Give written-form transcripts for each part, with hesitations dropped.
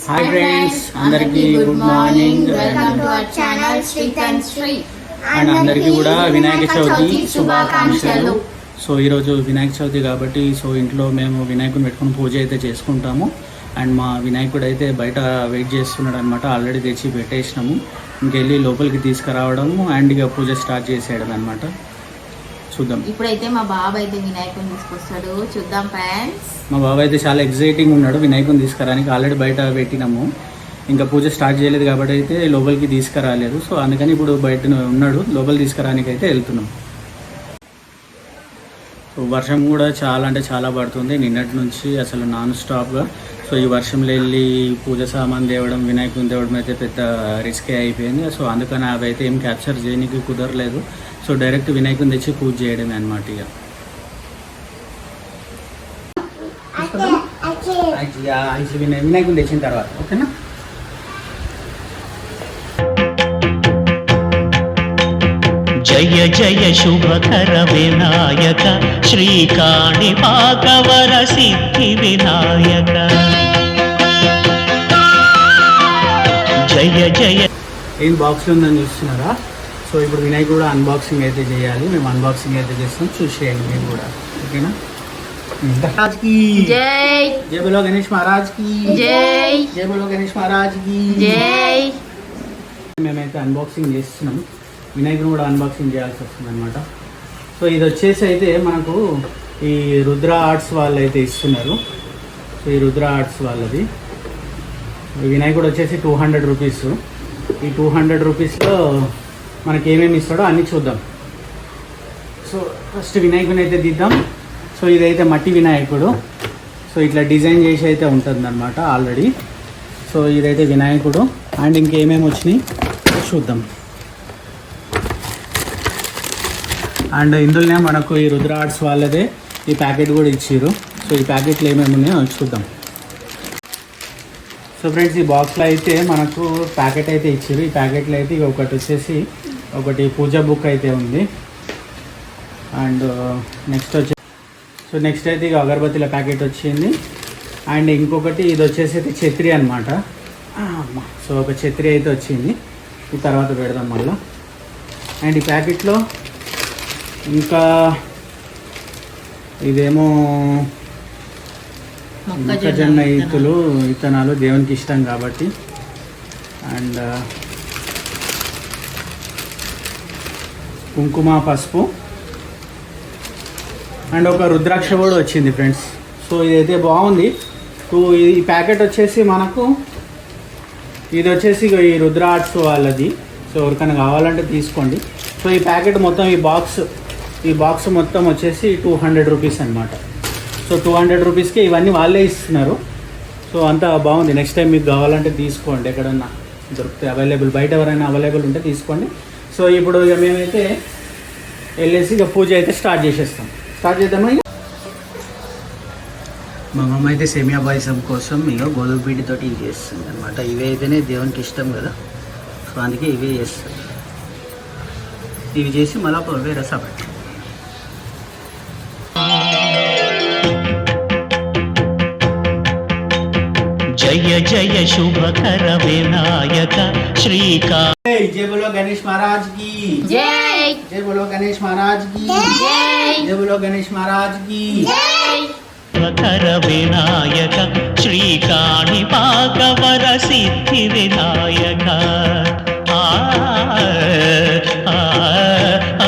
Hi friends, అందరికీ good morning. Welcome to our channel Shreeth and Shri. And అందరికీ కూడా వినాయక చవితి శుభాకాంక్షలు. సో ఈరోజు వినాయక చవితి కాబట్టి ఇంట్లో మేము వినాయకుని పెట్టుకుని పూజ అయితే చేసుకుంటాము. అండ్ మా వినాయకుడు అయితే బయట వెయిట్ చేస్తున్నాడు అనమాట. ఆల్రెడీ తెచ్చి పెట్టేసినాము. ఇంకెళ్ళి లోపలికి తీసుకురావడము అండ్ ఇక పూజ స్టార్ట్ చేసేయడం అనమాట. చూద్దాం. ఇప్పుడైతే మా బాబు అయితే వినాయకుని తీసుకొస్తాడు, చూద్దాం ఫ్రెండ్స్. మా బాబు అయితే చాలా ఎక్సైటింగ్ ఉన్నాడు వినాయకుని తీసుకురానికి. ఆల్రెడీ బయట పెట్టినాము, ఇంకా పూజ స్టార్ట్ చేయలేదు కాబట్టి అయితే లోపలికి తీసుకురాలేదు. సో అందుకని ఇప్పుడు బయట ఉన్నాడు, లోపలికి తీసుకురానికి అయితే వెళ్తున్నాం. సో వర్షం కూడా చాలా అంటే చాలా పడుతుంది నిన్నటి నుంచి, అసలు నాన్ స్టాప్గా. సో ఈ వర్షంలో వెళ్ళి పూజ సామాన్ తేవడం, వినాయకుని తేవడం అయితే పెద్ద రిస్కే అయిపోయింది. సో అందుకని అవి అయితే ఏం క్యాప్చర్ చేయడానికి కుదరలేదు. సో డైరెక్ట్ వినాయకుని తెచ్చి పూజ చేయడమే అనమాట. ఇక వినాయకుని తెచ్చిన తర్వాత ఓకేనా. జయ జయ శుభకర వినాయక శ్రీకాణిపాకవర సిద్ధి వినాయక జయ జయ. ఏం బాక్స్లో ఉందని చూస్తున్నారా? సో ఇప్పుడు వినాయకుడు కూడా అన్బాక్సింగ్ అయితే చేయాలి. మేము అన్బాక్సింగ్ అయితే చేస్తాం, చూసేయండి మీరు కూడా ఓకేనా. महाराज की जय. जय बोलो गणेश महाराज की जय. जय बोलो गणेश महाराज की जय. మేమైతే అన్బాక్సింగ్ చేస్తున్నాం. వినాయకుడు కూడా అన్బాక్సింగ్ చేయాల్సి వస్తుంది అనమాట. సో ఇది వచ్చేసి అయితే మనకు ఈ రుద్ర ఆర్ట్స్ వాళ్ళు అయితే ఇస్తున్నారు. సో ఈ రుద్ర ఆర్ట్స్ వాళ్ళది వినాయకుడు వచ్చేసి 200 రూపీస్. ఈ 200 రూపీస్లో మనకి ఏమేమి ఇస్తాడో అన్నీ చూద్దాం. సో ఫస్ట్ వినాయకుని అయితే దిద్దాం. సో ఇదైతే మట్టి వినాయకుడు. సో ఇట్లా డిజైన్ చేసి అయితే ఉంటుంది అనమాట ఆల్రెడీ. సో ఇదైతే వినాయకుడు అండ్ ఇంకేమేమి వచ్చినాయి చూద్దాం. అండ్ ఇందులోనే మనకు ఈ రుద్ర ఆర్ట్స్ వాళ్ళదే ఈ ప్యాకెట్ కూడా ఇచ్చారు. సో ఈ ప్యాకెట్లో ఏమేమి ఉన్నాయో చూద్దాం. సో ఫ్రెండ్స్, ఈ బాక్స్లో అయితే మనకు ప్యాకెట్ అయితే ఇచ్చారు. ఈ ప్యాకెట్లో అయితే ఒకటి వచ్చేసి ఒకటి పూజా బుక్ అయితే ఉంది. అండ్ నెక్స్ట్ నెక్స్ట్ అయితే ఇక అగరబత్తిల ప్యాకెట్ వచ్చింది. అండ్ ఇంకొకటి ఇది వచ్చేసి అయితే ఛత్రి అనమాట. సో ఒక ఛత్రి అయితే వచ్చింది, ఈ తర్వాత పెడదాం మళ్ళీ. అండ్ ఈ ప్యాకెట్లో ఇంకా ఇదేమో మొక్కజొన్న విత్తనాలు దేవునికి ఇష్టం కాబట్టి. అండ్ కుంకుమ, పసుపు అండ్ ఒక రుద్రాక్ష కూడా వచ్చింది ఫ్రెండ్స్. సో ఇదైతే బాగుంది. ఈ ప్యాకెట్ వచ్చేసి మనకు ఇది వచ్చేసి ఈ రుద్ర ఆర్ట్స్ వాళ్ళది. సో ఎవరికైనా కావాలంటే తీసుకోండి. సో ఈ ప్యాకెట్ మొత్తం ఈ బాక్స్ మొత్తం వచ్చేసి 200 రూపీస్ అనమాట. సో 200 రూపీస్కి ఇవన్నీ వాళ్ళే ఇస్తున్నారు. సో అంతా బాగుంది. నెక్స్ట్ టైం మీకు కావాలంటే తీసుకోండి, ఎక్కడన్నా దొరికితే అవైలబుల్, బయట ఎవరైనా అవైలబుల్ ఉంటే తీసుకోండి. సో ఇప్పుడు ఇక మేమైతే వెళ్ళేసి ఇక పూజ అయితే స్టార్ట్ చేద్దామా. మా మమ్మ అయితే సేమియా పాయసం కోసం ఇక గోధుమ పిండితోటి ఇవి చేస్తుంది అనమాట. ఇవి అయితేనే దేవునికి ఇష్టం కదా, సో అందుకే ఇవే చేస్తుంది. ఇవి చేసి మళ్ళీ వేరే సపరేట్. జయ జయ శుభకర వినాయక శ్రీకా. जय बोलो गणेश महाराज की जय. जय बोलो गणेश महाराज की जय. जय बोलो गणेश महाराज की जय. శుభకర వినాయక శ్రీకాణిపాకవర సిద్ధి వినాయక ఆ ఆ ఆ ఆ.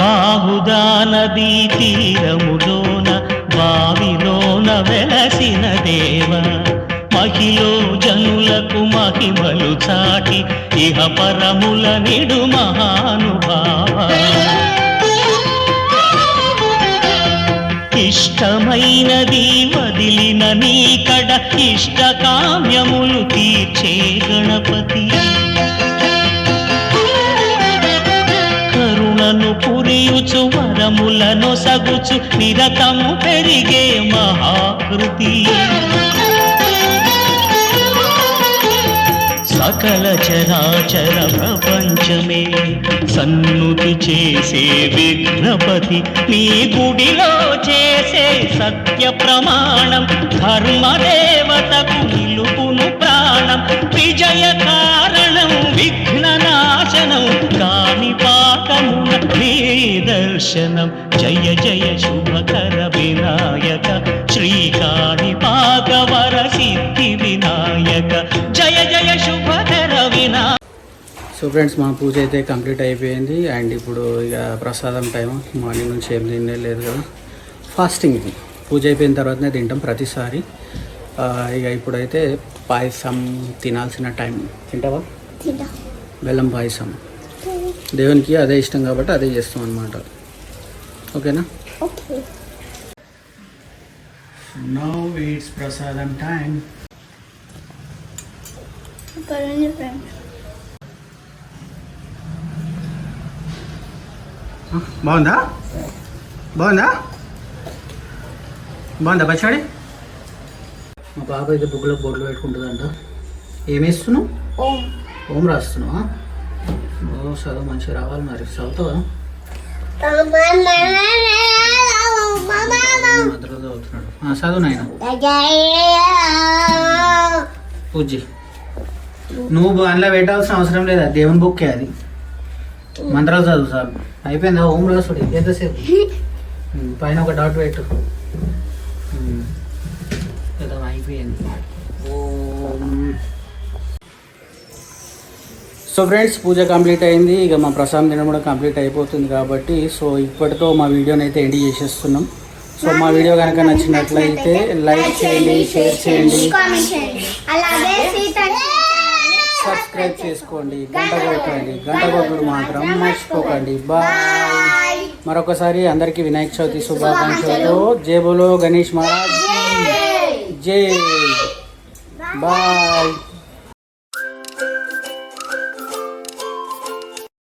బాహుదా నదీ తీరములోన బావిలోన వెలసిన దేవ మహిలో జనులకు మహిమలు చాటి ఇహ పరముల నిడు మహానుభావ. ఇష్టమైనది వదిలిన నీకడ ఇష్ట కామ్యములు తీర్చే గణపతి. కరుణ వరములను సగుచు నిరతము పెరిగే మహాకృతి సకల చరాచర ప్రపంచమే సన్నుతి చేసే విఘ్నపతి నీ గుడిలో చేసే సత్య ప్రమాణం ధర్మదేవతకు నిలుపును ప్రాణం విజయ కారణం విఘ్న నాశనం కాణిపాకమున నీ దర్శనం జయ జయ శుభకర వినాయక శ్రీ కాణిపాక వర సిద్ధి వినాయక జయ జయ శుభకర వినాయక. సో ఫ్రెండ్స్ మా పూజ అయితే కంప్లీట్ అయిపోయింది అండ్ ఇప్పుడు ఇక ప్రసాదం టైం మార్నింగ్ నుంచి ఏం తినే లేదు కదా ఫాస్టింగ్ ఇది పూజ అయిపోయిన తర్వాతనే తింటాం ప్రతిసారి ఇక ఇప్పుడైతే పాయసం తినాల్సిన టైం తింటావా బెల్లం పాయసం దేవునికి అదే ఇష్టం కాబట్టి అదే చేస్తాం అన్నమాట ఓకేనా నౌ ఇట్స్ ప్రసాదం టైం బాగుందా బాగుందా బాగుందా పచ్చడి మా పాప అయితే బుక్లో బోర్డులో పెట్టుకుంటుందంట ఏమేస్తున్నావు ఓం రాస్తున్నావా ఓ చదువు మంచిగా రావాలి మరి చదువుతావా మద్రలో చదువుతున్నాడు చదువు నాయన పూజ నువ్వు అందులో పెట్టాల్సిన అవసరం లేదా దేవుని బుక్కే అది మంత్రాలు చదువు సార్ అయిపోయిందా ఓం రాసుడు ఎంతసేపు పైన ఒక డాట్ పెట్టు కదా అయిపోయింది సో ఫ్రెండ్స్ పూజ కంప్లీట్ అయింది ఇక మా ప్రసాదం తినడం కూడా కంప్లీట్ అయిపోతుంది కాబట్టి సో ఇప్పటితో మా వీడియోని అయితే ఎండ్ చేసేస్తున్నాం సో మా వీడియో కనుక నచ్చినట్లయితే లైక్ చేయండి షేర్ చేయండి సబ్స్క్రైబ్ చేసుకోండి గంట కొట్టండి గంట కొట్టుడు మాత్రం మర్చిపోకండి బాయ్ మరొకసారి అందరికీ వినాయక చవితి శుభాకాంక్షలు జై బోలో గణేష్ మహారాజ్ జై బాయ్